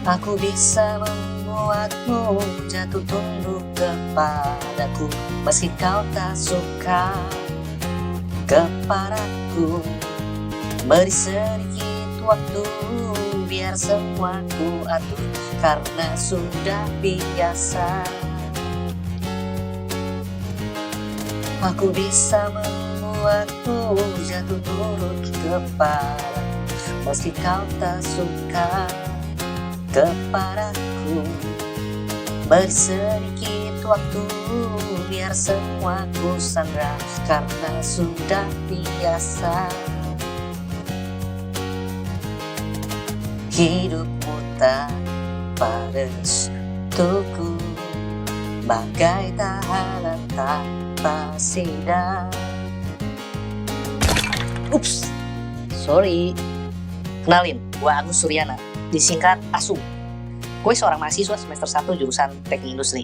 Aku bisa membuatmu jatuh tunduk kepadaku, meski kau tak suka kepadaku. Beri sedikit waktu biar semua ku atur, karena sudah biasa. Aku bisa membuatmu jatuh turut kepadaku, meski kau tak suka kepadaku. Beri sedikit waktu biar semua ku sandra, karena sudah biasa. Hidupmu tanpa restuku, bagai tahanan tanpa sidang. Ups, sorry. Kenalin, gue Agus Suryana, disingkat ASU. Gue seorang mahasiswa semester 1 jurusan Teknik Industri.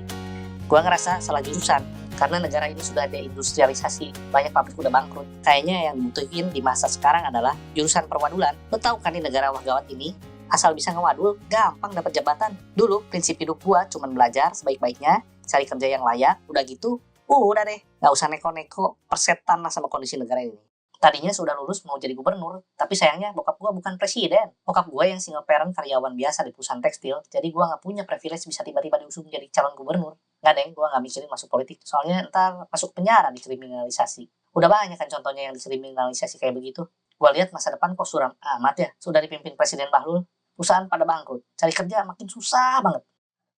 Gue ngerasa salah jurusan, karena negara ini sudah deindustrialisasi, banyak pabrik udah bangkrut. Kayaknya yang dibutuhin di masa sekarang adalah jurusan perwadulan. Lo tau kan di negara wah gawat ini, asal bisa ngewadul, gampang dapat jabatan. Dulu, prinsip hidup gue cuma belajar sebaik-baiknya, cari kerja yang layak, udah gitu, udah deh, gak usah neko-neko, persetan lah sama kondisi negara ini. Tadinya sudah lulus mau jadi gubernur, tapi sayangnya bokap gue bukan presiden. Bokap gue yang single parent karyawan biasa di perusahaan tekstil, jadi gue gak punya privilege bisa tiba-tiba diusung jadi calon gubernur. Gak deh, gue gak mikirin masuk politik, soalnya ntar masuk penjara dikriminalisasi. Udah banyak kan contohnya yang dikriminalisasi kayak begitu. Gue lihat masa depan kok suram amat ya, sudah dipimpin Presiden Bahlul, perusahaan pada bangkrut, cari kerja makin susah banget.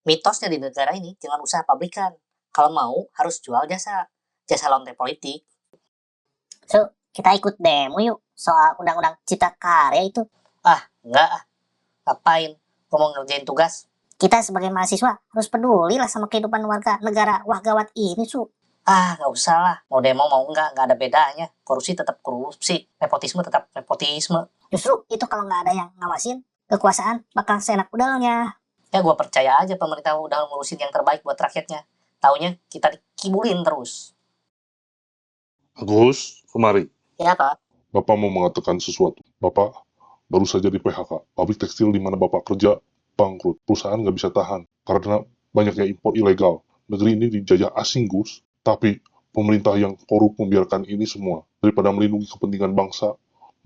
Mitosnya di negara ini jangan usaha pabrikan, kalau mau harus jual jasa lonte politik. So, kita ikut demo yuk soal undang-undang cipta karya itu. Enggak ngapain, gue mau ngerjain tugas. Kita sebagai mahasiswa harus peduli lah sama kehidupan warga negara wah gawat ini, Su. Gak usah lah, mau demo mau enggak ada bedanya. Korupsi tetap korupsi, nepotisme tetap nepotisme. Justru itu kalau nggak ada yang ngawasin, kekuasaan bakal seenak udahnya. Ya gue percaya aja pemerintah udah ngurusin yang terbaik buat rakyatnya. Taunya kita dikibulin terus. Agus, kemari. Ya Pak. Bapak mau mengatakan sesuatu. Bapak baru saja di PHK. Pabrik tekstil di mana Bapak kerja bangkrut. Perusahaan nggak bisa tahan karena banyaknya impor ilegal. Negeri ini dijajah asing, Gus. Tapi pemerintah yang korup membiarkan ini semua. Daripada melindungi kepentingan bangsa,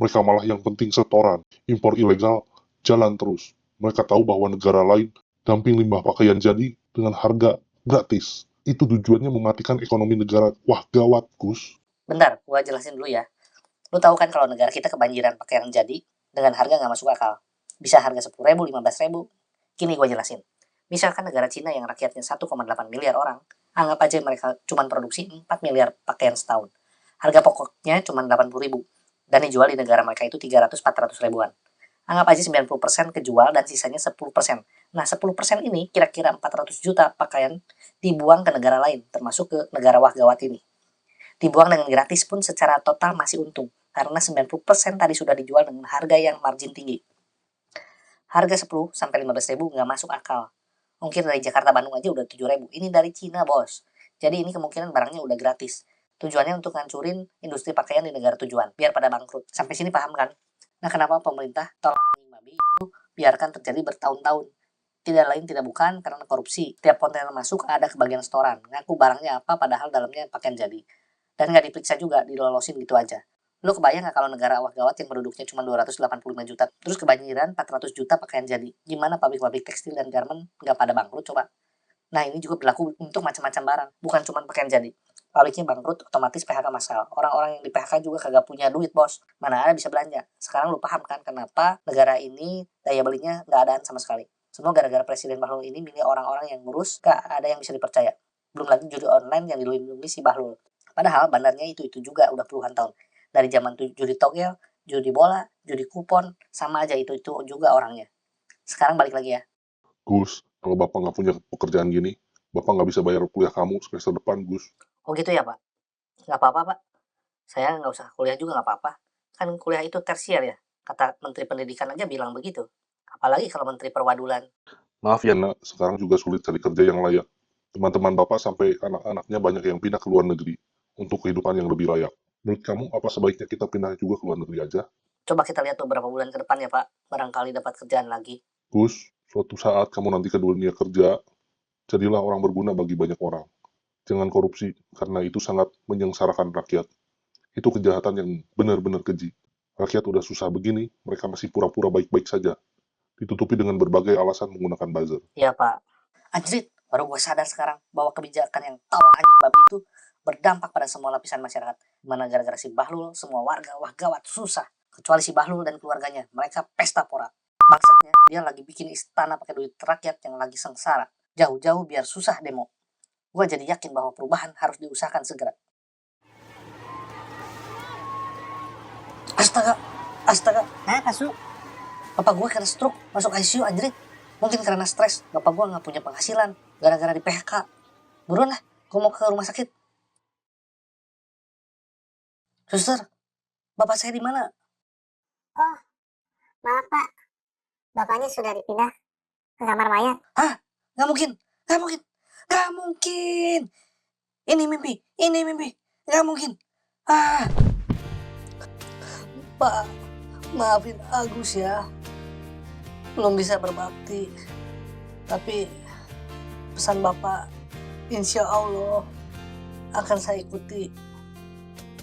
mereka malah yang penting setoran. Impor ilegal jalan terus. Mereka tahu bahwa negara lain dumping limbah pakaian jadi dengan harga gratis. Itu tujuannya mematikan ekonomi negara. Wah gawat, Gus. Bentar, gue jelasin dulu ya. Lu tahu kan kalau negara kita kebanjiran pakaian jadi dengan harga nggak masuk akal. Bisa harga 10.000, 15.000. Gini gue jelasin. Misalkan negara Cina yang rakyatnya 1,8 miliar orang, anggap aja mereka cuma produksi 4 miliar pakaian setahun. Harga pokoknya cuma 80.000. Dan dijual di negara mereka itu 300-400 ribuan. Anggap aja 90% kejual dan sisanya 10%. Nah 10% ini kira-kira 400 juta pakaian dibuang ke negara lain, termasuk ke negara wah gawat ini. Dibuang dengan gratis pun secara total masih untung, karena 90% tadi sudah dijual dengan harga yang margin tinggi. Harga 10-15 ribu nggak masuk akal. Mungkin dari Jakarta Bandung aja udah 7.000. Ini dari Cina, bos. Jadi ini kemungkinan barangnya udah gratis. Tujuannya untuk ngancurin industri pakaian di negara tujuan, biar pada bangkrut. Sampai sini paham kan? Nah kenapa pemerintah tolak anjing babi itu biarkan terjadi bertahun-tahun? Tidak lain tidak bukan karena korupsi. Tiap kontainer masuk ada kebagian setoran. Ngaku barangnya apa padahal dalamnya pakaian jadi. Dan nggak diperiksa juga, dilolosin gitu aja. Lo kebayang nggak kalau negara wah gawat yang penduduknya cuma 285 juta, terus kebanjiran 400 juta pakaian jadi? Gimana pabrik-pabrik tekstil dan garment nggak pada bangkrut coba? Nah ini juga berlaku untuk macam-macam barang, bukan cuma pakaian jadi. Pabriknya bangkrut, otomatis PHK massal. Orang-orang yang di PHK juga kagak punya duit, bos. Mana ada bisa belanja. Sekarang lo paham kan kenapa negara ini daya belinya nggak adaan sama sekali. Semua gara-gara Presiden Bahlul ini milih orang-orang yang ngurus, nggak ada yang bisa dipercaya. Belum lagi judi online yang dilindungi si Bahlul. Padahal bandarnya itu juga udah puluhan tahun. Dari zaman judi togel, judi bola, judi kupon, sama aja itu juga orangnya. Sekarang balik lagi ya. Gus, kalau Bapak nggak punya pekerjaan gini, Bapak nggak bisa bayar kuliah kamu semester depan, Gus. Oh gitu ya Pak? Nggak apa-apa Pak. Saya nggak usah kuliah juga nggak apa-apa. Kan kuliah itu tersier ya. Kata Menteri Pendidikan aja bilang begitu. Apalagi kalau Menteri Perwadulan. Maaf ya nak, sekarang juga sulit cari kerja yang layak. Teman-teman Bapak sampai anak-anaknya banyak yang pindah ke luar negeri untuk kehidupan yang lebih layak. Menurut kamu apa sebaiknya kita pindah juga ke luar negeri aja? Coba kita lihat beberapa bulan ke depan ya Pak. Barangkali dapat kerjaan lagi. Gus, Suatu saat kamu nanti ke dunia kerja, jadilah orang berguna bagi banyak orang. Jangan korupsi, karena itu sangat menyengsarakan rakyat. Itu kejahatan yang benar-benar keji. Rakyat udah susah begini, mereka masih pura-pura baik-baik saja. Ditutupi dengan berbagai alasan menggunakan buzzer. Iya pak. Anjrit, baru gue sadar sekarang bahwa kebijakan yang tawa anjing babi itu berdampak pada semua lapisan masyarakat. Mana gara-gara si Bahlul, semua warga wah gawat susah. Kecuali si Bahlul dan keluarganya, mereka pesta pora. Bangsatnya, dia lagi bikin istana pakai duit rakyat yang lagi sengsara. Jauh-jauh biar susah demo. Gue jadi yakin bahwa perubahan harus diusahakan segera. Astaga, astaga, Apa, Su? bapak gue kena stroke, masuk ICU anjrit. Mungkin karena stres, bapak gue gak punya penghasilan, gara-gara di PHK. Buruan lah, gue mau ke rumah sakit. Suster, bapak saya di mana? Oh, maaf Pak. Bapaknya sudah dipindah ke kamar mayat. Gak mungkin, gak mungkin, gak mungkin. Ini mimpi, gak mungkin. Pak, maafin Agus ya. Belum bisa berbakti. Tapi pesan Bapak, insya Allah akan saya ikuti.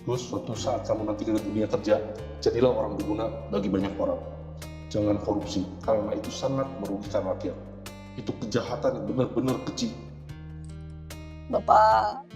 Terus suatu saat kamu nanti ke dunia kerja, jadilah orang berguna bagi banyak orang. Jangan korupsi, karena itu sangat merugikan rakyat. Itu kejahatan yang benar-benar keji. Bapak.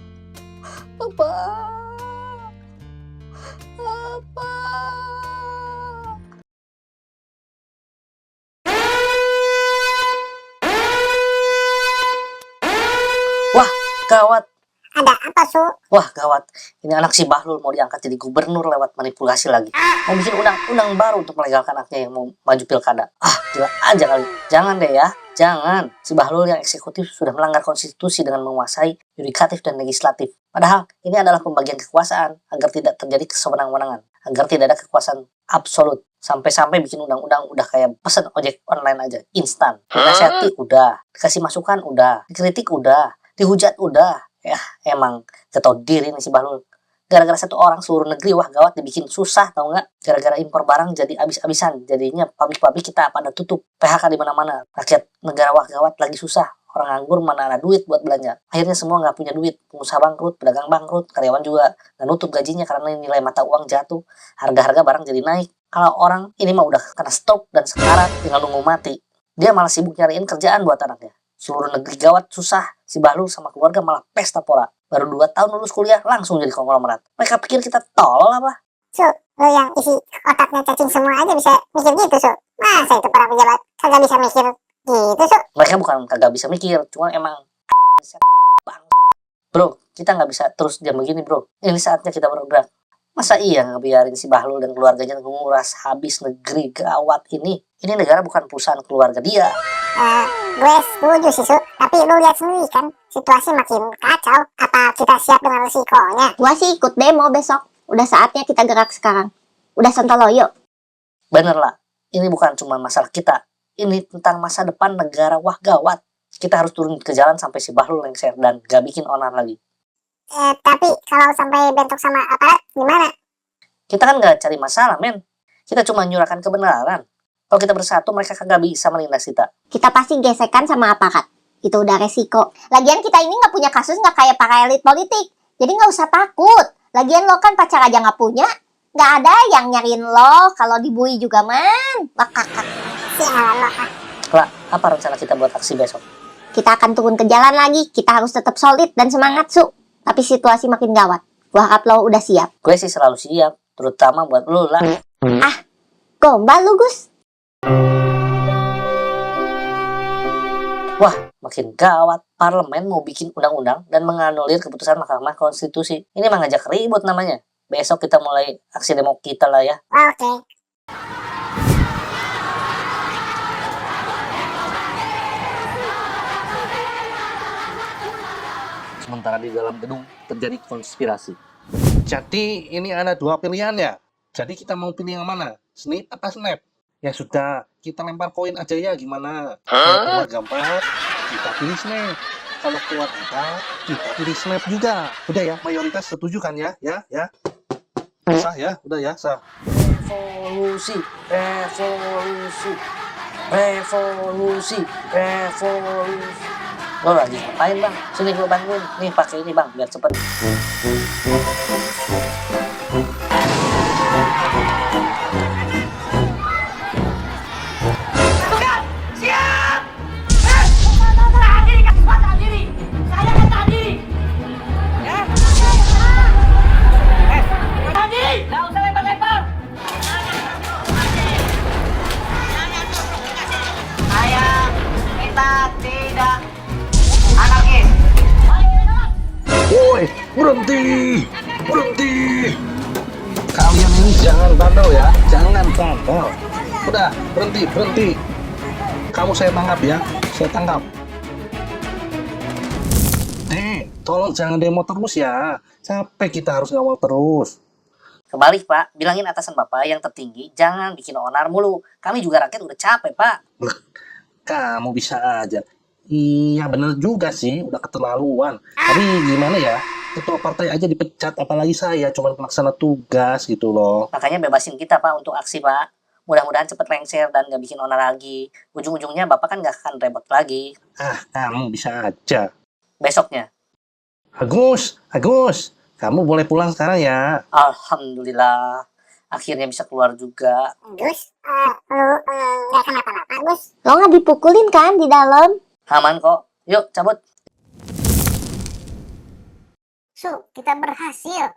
Wah, gawat. Ada apa, Su? Wah, gawat. Ini anak si Bahlul mau diangkat jadi gubernur lewat manipulasi lagi. Mau bikin undang-undang baru untuk melegalkan anaknya yang mau maju pilkada. Gila aja kali. Jangan deh ya. Jangan. Si Bahlul yang eksekutif sudah melanggar konstitusi dengan menguasai yudikatif dan legislatif. Padahal ini adalah pembagian kekuasaan agar tidak terjadi kesewenang-wenangan. Agar tidak ada kekuasaan absolut. Sampai-sampai bikin undang-undang udah kayak pesan ojek online aja. Instan. Dinasihati udah. Dikasih masukan udah. Dikritik udah. Dihujat udah. Ya, emang gak tau diri nih si Bahlul. Gara-gara satu orang seluruh negeri, wah gawat dibikin susah tau nggak? Gara-gara impor barang jadi abis-abisan. Jadinya pabrik-pabrik kita pada tutup. PHK di mana-mana. Rakyat negara wah gawat lagi susah. Orang nganggur mana ada duit buat belanja. Akhirnya semua nggak punya duit. Pengusaha bangkrut, pedagang bangkrut, karyawan juga nggak nutup gajinya karena nilai mata uang jatuh. Harga-harga barang jadi naik. Kalau orang ini mah udah kena stroke dan sekarat, tinggal nunggu mati. Dia malah sibuk nyariin kerjaan buat anaknya. Seluruh negeri gawat susah. Si Bahlul sama keluarga malah pesta pora. Baru 2 tahun lulus kuliah langsung jadi konglomerat. Mereka pikir kita tolol apa? Su, lo yang isi otaknya cacing semua aja bisa mikir gitu, Su. Masa itu para pejabat kagak bisa mikir gitu, Su? Mereka bukan kagak bisa mikir, cuma emang bang. Bro, kita nggak bisa terus diam begini bro. Ini saatnya kita bergerak. Masa iya ngebiarin si Bahlul dan keluarganya menguras habis negeri gawat ini? Ini negara bukan perusahaan keluarga dia. Gue setuju sih, Su. Tapi lu lihat sendiri kan, situasi makin kacau. Apa kita siap dengan resikonya? Gua sih ikut demo besok. Udah saatnya kita gerak sekarang. Udah sontoloyo. Bener lah, ini bukan cuma masalah kita. Ini tentang masa depan negara wah gawat. Kita harus turun ke jalan sampai si Bahlul lengser dan gak bikin onar lagi. Tapi kalau sampai bentrok sama aparat, gimana? Kita kan gak cari masalah men. Kita cuma nyurahkan kebenaran. Kalau kita bersatu mereka kagak bisa menindas kita. Kita pasti gesekan sama aparat. Itu udah resiko. Lagian kita ini nggak punya kasus nggak kayak para elit politik. Jadi nggak usah takut. Lagian lo kan pacar aja nggak punya. Nggak ada yang nyariin lo. Kalau dibui juga man. Bakakak. Sialan lo. Lah, apa rencana kita buat aksi besok? Kita akan turun ke jalan lagi. Kita harus tetap solid dan semangat, Su. Tapi situasi makin gawat. Gua harap lo udah siap. Gue sih selalu siap. Terutama buat lu lah. Gombal lu, Gus. Wah, makin gawat. Parlemen mau bikin undang-undang dan menganulir keputusan Mahkamah Konstitusi. Ini mah ngajak ribut namanya. Besok kita mulai aksi demo kita lah ya. Oke. Sementara di dalam gedung terjadi konspirasi. Jadi ini ada 2 pilihannya. Jadi kita mau pilih yang mana? Snip apa snap? Ya sudah, kita lempar koin aja ya gimana? Kalau keluar gambar, kita pilih snap. Kalau keluar gambar, kita pilih snap juga. Udah ya, mayoritas setuju kan ya? Ya. Sah ya? Udah ya, sah. Evolusi. Revolusi, revolusi. Lo lagi ngapain bang? Sini gue bantuin. Nih pakai ini bang, biar cepet. Woi, berhenti, berhenti. Kalian ini jangan bandel ya, jangan bandel. Udah, berhenti, berhenti. Kamu saya tangkap ya, saya tangkap. Tolong jangan demo terus ya. Capek kita harus ngawal terus. Kebalik pak, bilangin atasan bapak yang tertinggi jangan bikin onar mulu. Kami juga rakyat udah capek pak. Kamu bisa aja. Iya bener juga sih, udah keterlaluan. Tapi gimana ya, ketua partai aja dipecat, apalagi saya cuma pelaksana tugas gitu loh. Makanya bebasin kita pak untuk aksi pak. Mudah-mudahan cepet lengser dan gak bikin onar lagi. Ujung-ujungnya bapak kan gak akan ribet lagi. Kamu bisa aja. Besoknya, Agus, kamu boleh pulang sekarang ya. alhamdulillah akhirnya bisa keluar juga. Gus, lu nggak kenapa-napa, Gus? Lo nggak dipukulin kan di dalam? Aman kok. Yuk cabut. Kita berhasil.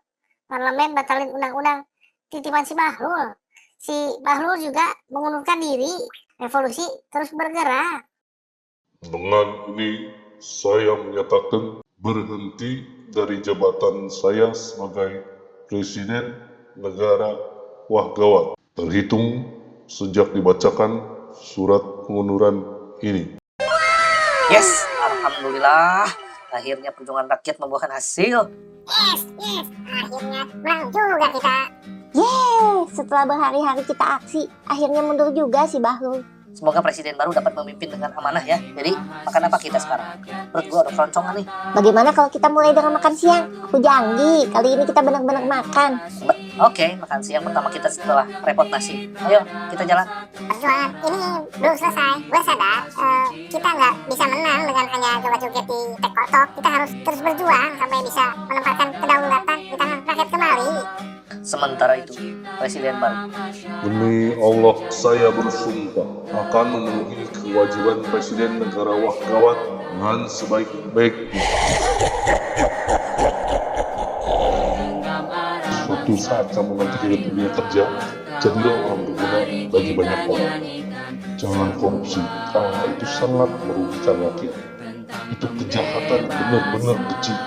Parlemen batalin undang-undang titipan si Bahlul. Si Bahlul juga mengundurkan diri. Revolusi terus bergerak. Dengan ini, saya menyatakan berhenti dari jabatan saya sebagai Presiden Negara Wahgawat, terhitung sejak dibacakan surat pengunduran ini. Yes, alhamdulillah. Akhirnya perjuangan rakyat membuahkan hasil. Yes, akhirnya menang juga kita. Setelah berhari-hari kita aksi, akhirnya mundur juga si Bahlul. Semoga presiden baru dapat memimpin dengan amanah ya. Jadi, makan apa kita sekarang? Perut gua udah keroncongan nih. Bagaimana kalau kita mulai dengan makan siang? Aku janji, kali ini kita benar-benar makan. Oke, makan siang pertama kita setelah repot nasi. Ayo, kita jalan. Perjuangan ini belum selesai. Gue sadar kita nggak bisa menang dengan hanya joget-joget di TikTok. Kita harus terus berjuang sampai bisa menempatkan kedaulatan di tangan rakyat kembali. Sementara itu, presiden baru. Demi Allah, saya bersumpah akan memenuhi kewajiban Presiden Negara Wahgawat dengan sebaik-baiknya. Suatu saat kamu nanti ke dunia kerja, jadilah orang berguna bagi banyak orang. Jangan korupsi, karena itu sangat merugikan rakyat. Itu kejahatan benar-benar kecil.